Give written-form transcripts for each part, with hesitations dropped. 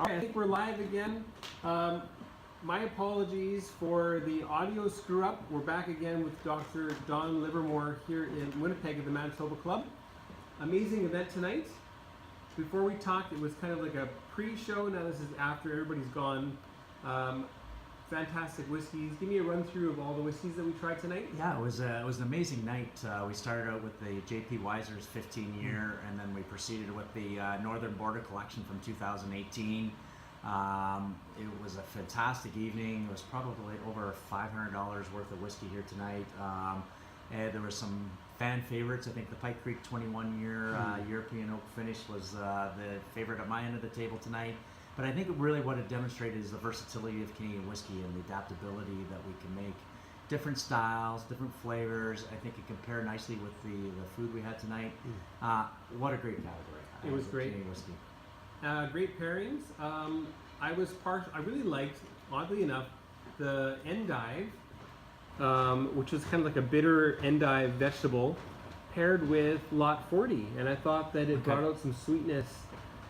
All right, I think we're live again. My apologies for the audio screw up. We're back again with Dr. Don Livermore here in Winnipeg at the Manitoba Club. Amazing event tonight. Before we talked, it was kind of like a pre-show. Now this is after everybody's gone. Fantastic whiskeys. Give me a run through of all the whiskeys that we tried tonight. Yeah, it was an amazing night. We started out with the J.P. Weiser's 15 year, and then we proceeded with the Northern Border Collection from 2018. It was a fantastic evening. It was probably over $500 worth of whiskey here tonight. And there were some fan favorites. I think the Pike Creek 21 year European oak finish was the favorite at my end of the table tonight. But I think really what it demonstrated is the versatility of Canadian whiskey and the adaptability that we can make different styles, different flavors. I think it compared nicely with the food we had tonight. What a great category. It was great. Canadian whiskey. Great pairings. I really liked, oddly enough, the endive, which was kind of like a bitter endive vegetable, paired with Lot 40, and I thought that it brought out some sweetness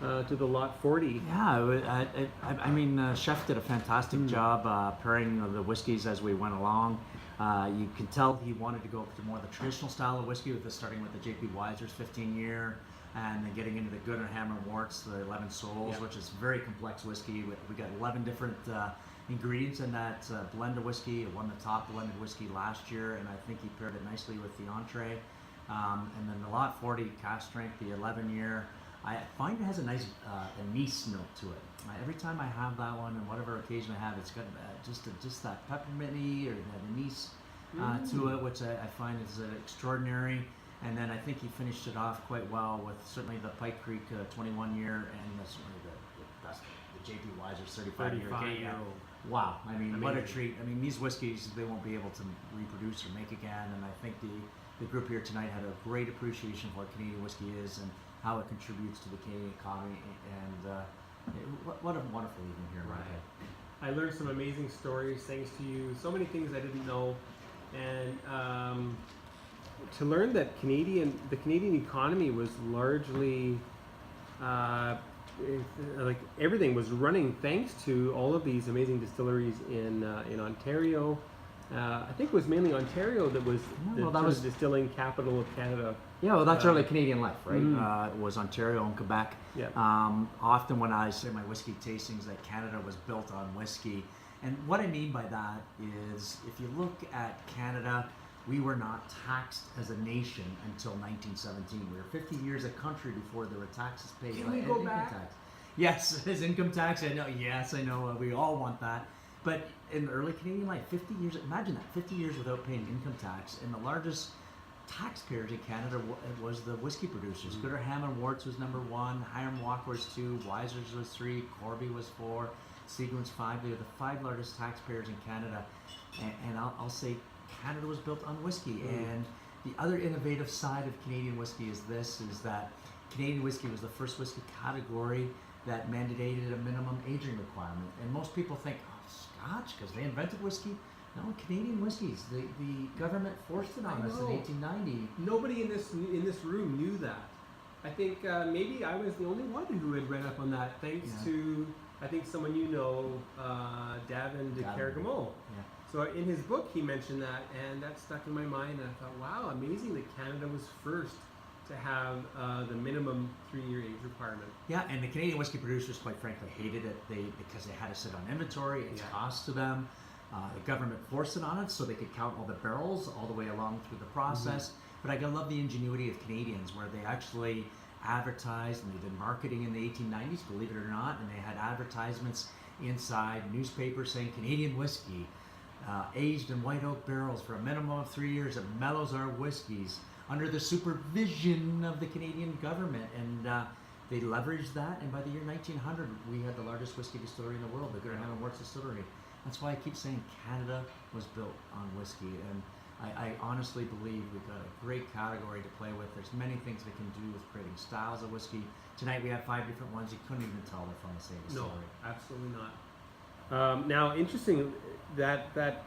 to the Lot 40. Yeah, I mean, Chef did a fantastic job pairing the whiskeys as we went along. You can tell he wanted to go to more of the traditional style of whiskey, with starting with the J.P. Weiser's 15 year, and then getting into the Gunnar Hammer Worts, the 11 Souls, which is very complex whiskey. We got 11 different ingredients in that blend of whiskey. It won the top blended whiskey last year, and I think he paired it nicely with the entree. And then the Lot 40 cask strength, the 11 year, I find it has a nice anise note to it. Every time I have that one, and whatever occasion I have, it's got just that pepperminty or that anise to it, which I find is extraordinary. And then I think he finished it off quite well with certainly the Pike Creek 21 year and certainly the J.P. Weiser's 35 year. Wow, I mean, amazing. What a treat. I mean, these whiskeys, they won't be able to reproduce or make again, and I think the group here tonight had a great appreciation of what Canadian whiskey is and how it contributes to the Canadian economy, and what a wonderful evening here. Right. I learned some amazing stories thanks to you, so many things I didn't know, and to learn that the Canadian economy was largely like everything was running thanks to all of these amazing distilleries in Ontario. I think it was mainly Ontario that was the distilling capital of Canada. Yeah, well, that's early Canadian life, right? It was Ontario and Quebec. Yeah. Often when I say my whiskey tastings that Canada was built on whiskey, and what I mean by that is if you look at Canada, we were not taxed as a nation until 1917. We were 50 years a country before there were taxes paid. Can we go back? Tax. Yes, as income tax. I know. Yes, I know. We all want that. But in early Canadian life, 50 years. Imagine that, 50 years without paying income tax, and the largest taxpayers in Canada was the whiskey producers. Gunnar Hammer Worts was number 1, Herriot-Watt was 2, Weiser's was 3, Corby was 4, Seagram's 5. They were the 5 largest taxpayers in Canada, and I'll say Canada was built on whiskey. And the other innovative side of Canadian whiskey is that Canadian whiskey was the first whiskey category that mandated a minimum aging requirement. And most people think, Scotch, because they invented whiskey. No, Canadian whiskeys. The government forced it on us in 1890. Nobody in this room knew that. I think maybe I was the only one who had read up on that, thanks to I think someone you know, Davin de Carrigamont. Yeah. So in his book he mentioned that, and that stuck in my mind. And I thought, wow, amazing that Canada was first to have the minimum 3-year age requirement. Yeah, and the Canadian whiskey producers, quite frankly, hated it because they had to sit on inventory. It's cost to them. The government forced it on us so they could count all the barrels all the way along through the process. But I love the ingenuity of Canadians, where they actually advertised, and they did marketing in the 1890s, believe it or not, and they had advertisements inside newspapers saying Canadian whiskey, aged in white oak barrels for a minimum of 3 years, it mellows our whiskeys under the supervision of the Canadian government. And they leveraged that, and by the year 1900, we had the largest whiskey distillery in the world, the Gunnar Hammer Worts distillery. That's why I keep saying Canada was built on whiskey, and I honestly believe we've got a great category to play with. There's many things we can do with creating styles of whiskey. Tonight we have 5 different ones. You couldn't even tell they're from the same distillery. No, absolutely not. Now, interesting that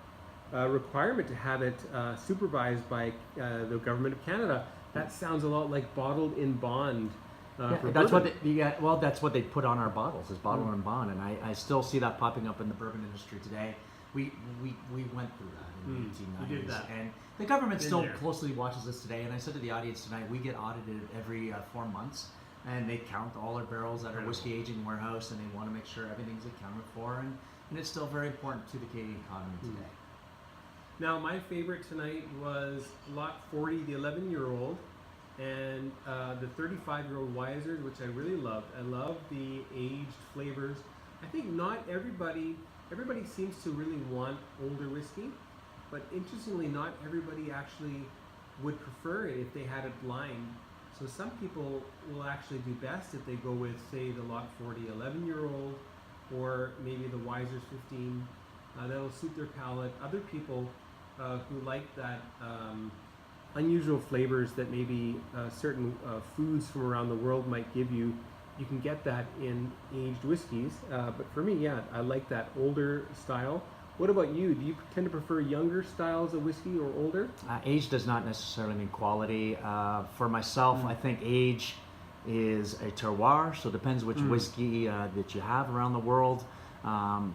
requirement to have it supervised by the government of Canada. That sounds a lot like bottled in bond for that's what bourbon. well, that's what they put on our bottles, is bottle and bond, and I still see that popping up in the bourbon industry today. We went through that in the 1890s, we did that. and the government Been still there. closely watches this today. And I said to the audience tonight, we get audited every 4 months, and they count all our barrels at our whiskey aging warehouse, and they want to make sure everything's accounted for, and it's still very important to the Canadian economy today. Now, my favorite tonight was Lot 40, the 11-year-old, and the 35-year-old Wiser's, which I really loved. I love the aged flavors. I think not everybody seems to really want older whiskey, but interestingly, not everybody actually would prefer it if they had it blind. So some people will actually do best if they go with, say, the Lot 40 11-year-old, or maybe the Wiser's 15. That'll suit their palate. Other people who like that unusual flavors that maybe certain foods from around the world might give you, you can get that in aged whiskeys. But for me, yeah, I like that older style. What about you? Do you tend to prefer younger styles of whiskey or older? Age does not necessarily mean quality. For myself, I think age is a terroir, so it depends which whiskey that you have around the world.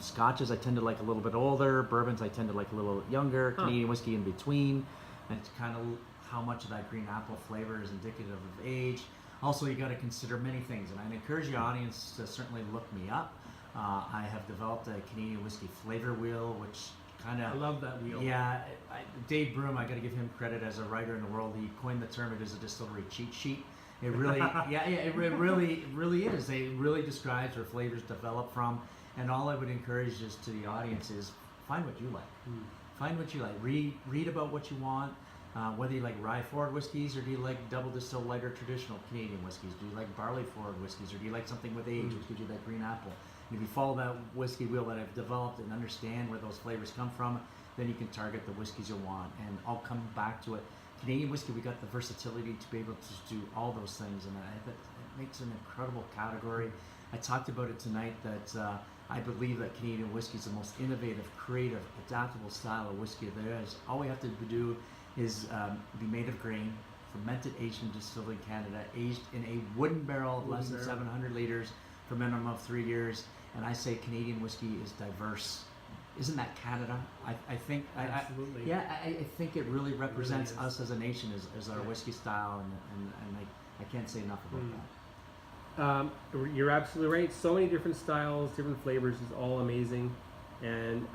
Scotches I tend to like a little bit older, bourbons I tend to like a little younger, Canadian whiskey in between. And it's kind of how much of that green apple flavor is indicative of age. Also, you got to consider many things, and I'd encourage your audience to certainly look me up. I have developed a Canadian whiskey flavor wheel, which kind of... I love that wheel. Yeah, Dave Broom, I got to give him credit as a writer in the world. He coined the term, it is a distillery cheat sheet. It really, it really is. It really describes where flavors develop from. And all I would encourage is to the audience is find what you like. Find what you like. Read about what you want. Whether you like rye forward whiskeys, or do you like double distilled lighter traditional Canadian whiskeys? Do you like barley forward whiskeys, or do you like something with age, which gives you that green apple? And if you follow that whiskey wheel that I've developed and understand where those flavors come from, then you can target the whiskeys you want. And I'll come back to it. Canadian whiskey, we got the versatility to be able to do all those things, and it makes an incredible category. I talked about it tonight that I believe that Canadian whiskey is the most innovative, creative, adaptable style of whiskey there is. All we have to do is be made of grain, fermented, aged, and distilled in Canada, aged in a wooden barrel of less than 700 liters for a minimum of 3 years. And I say Canadian whiskey is diverse. Isn't that Canada? I think Absolutely. I think it really represents really us as a nation, as our whiskey style, and I can't say enough about that. You're absolutely right. So many different styles, different flavors is all amazing. And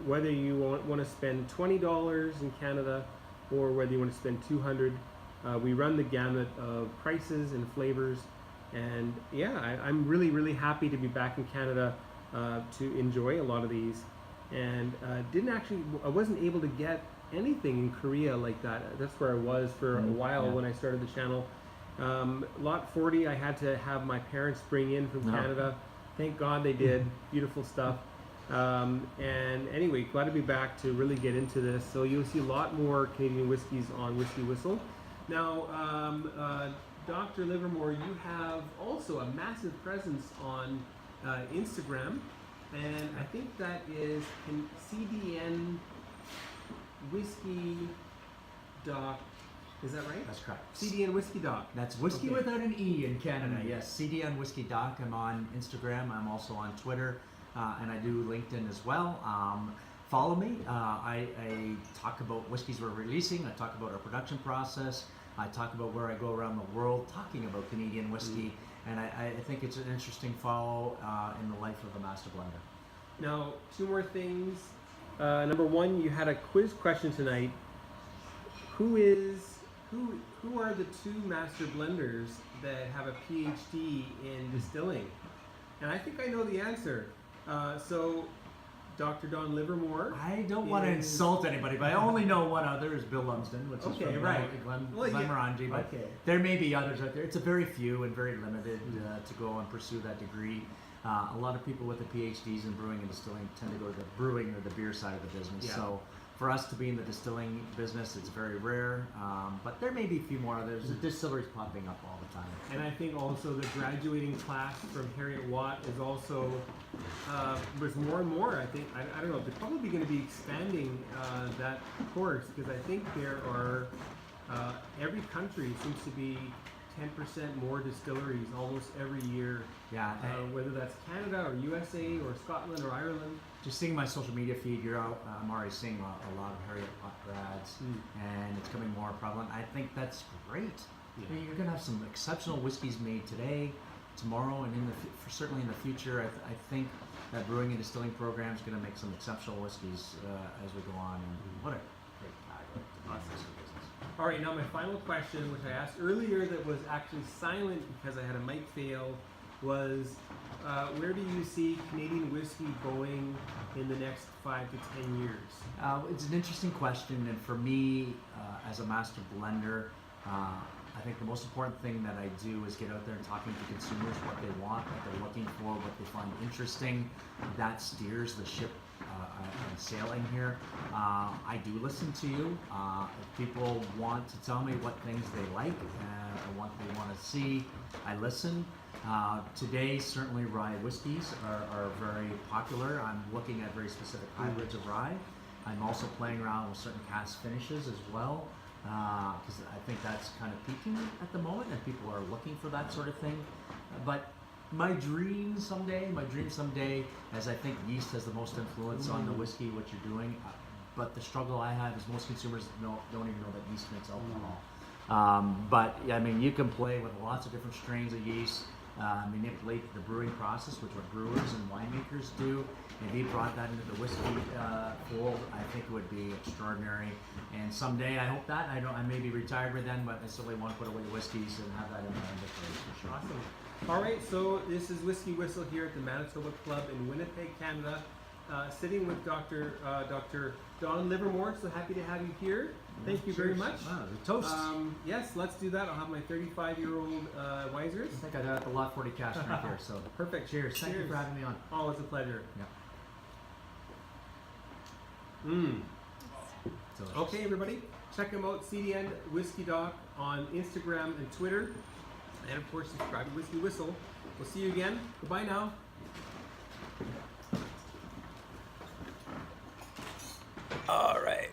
whether you want to spend $20 in Canada, or whether you want to spend $200, we run the gamut of prices and flavors. And yeah, I'm really, really happy to be back in Canada to enjoy a lot of these. And I wasn't able to get anything in Korea like that. That's where I was for a while when I started the channel. Lot 40, I had to have my parents bring in from Canada. Thank God they did. Beautiful stuff. And anyway, glad to be back to really get into this. So you'll see a lot more Canadian whiskeys on WhiskyWhistle. Now, Dr. Livermore, you have also a massive presence on Instagram, and I think that is CDN Whiskey Doc. Is that right? That's correct. CDN Whiskey Doc. That's whiskey without an E in Canada. Yes, CDN Whiskey Doc. I'm on Instagram. I'm also on Twitter, and I do LinkedIn as well. Follow me. I talk about whiskeys we're releasing. I talk about our production process. I talk about where I go around the world talking about Canadian whiskey, and I think it's an interesting follow in the life of a master blender. Now, two more things. Number one, you had a quiz question tonight. Who are the two master blenders that have a PhD in distilling? And I think I know the answer. So, Dr. Don Livermore. I don't want to insult anybody, but I only know one other is Bill Lumsden, which is from Glenmorangie. But there may be others out there. It's a very few and very limited to go and pursue that degree. A lot of people with the PhDs in brewing and distilling tend to go to the brewing or the beer side of the business. Yeah. So for us to be in the distilling business, it's very rare. But there may be a few more others. The distilleries popping up all the time. And I think also the graduating class from Herriot-Watt is also with more and more. I think I don't know. They're probably going to be expanding that course, because I think there are every country seems to be 10% more distilleries almost every year. Yeah, Whether that's Canada or USA or Scotland or Ireland. just seeing my social media feed, I'm already seeing a lot of Herriot-Watt grads, and it's becoming more prevalent. I think that's great. Yeah. I mean, you're going to have some exceptional whiskeys made today, tomorrow, and certainly in the future. I think that brewing and distilling program is going to make some exceptional whiskeys as we go on. And what a great category to be in this business. All right, now my final question, which I asked earlier that was actually silent because I had a mic fail, was where do you see Canadian whiskey going in the next 5 to 10 years? It's an interesting question, and for me, as a master blender, I think the most important thing that I do is get out there and talking to consumers what they want, what they're looking for, what they find interesting. That steers the ship and sailing here. I do listen to you. If people want to tell me what things they like and what they want to see, I listen. Today, certainly rye whiskeys are very popular. I'm looking at very specific hybrids of rye. I'm also playing around with certain cask finishes as well, because I think that's kind of peaking at the moment, and people are looking for that sort of thing. But my dream someday, as I think yeast has the most influence on the whiskey, what you're doing. But the struggle I have is most consumers don't even know that yeast makes alcohol. But yeah, I mean, you can play with lots of different strains of yeast, manipulate the brewing process, which what brewers and winemakers do. If you brought that into the whiskey fold, I think it would be extraordinary. And someday, I hope that I may be retired by then, but I certainly want to put away whiskeys and have that in my inventory for sure. Awesome. All right, so this is Whisky Whistle here at the Manitoba Club in Winnipeg, Canada. Sitting with Dr. Don Livermore. So happy to have you here. Thank you very much. The toast. Yes, let's do that. I'll have my 35-year-old Weisers. I think I got the lot 40 cash right here. So Perfect. cheers. Thank you for having me on. Always a pleasure. Yeah. Delicious. Okay, everybody, check them out. CDN Whiskey Doc on Instagram and Twitter, and of course, subscribe to Whisky Whistle. We'll see you again. Goodbye now. All right.